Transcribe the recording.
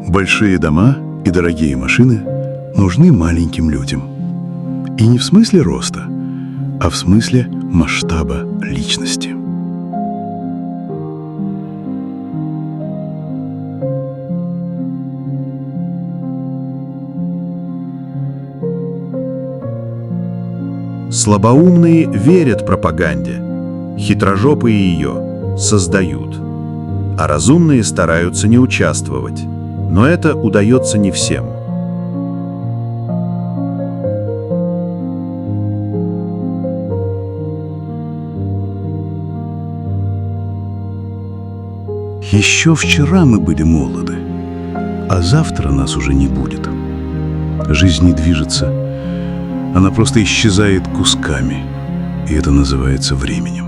Большие дома и дорогие машины нужны маленьким людям. И не в смысле роста, а в смысле масштаба личности. Слабоумные верят пропаганде, хитрожопые ее создают, а разумные стараются не участвовать, но это удается не всем. Еще вчера мы были молоды, а завтра нас уже не будет. Жизнь не движется, она просто исчезает кусками, и это называется временем.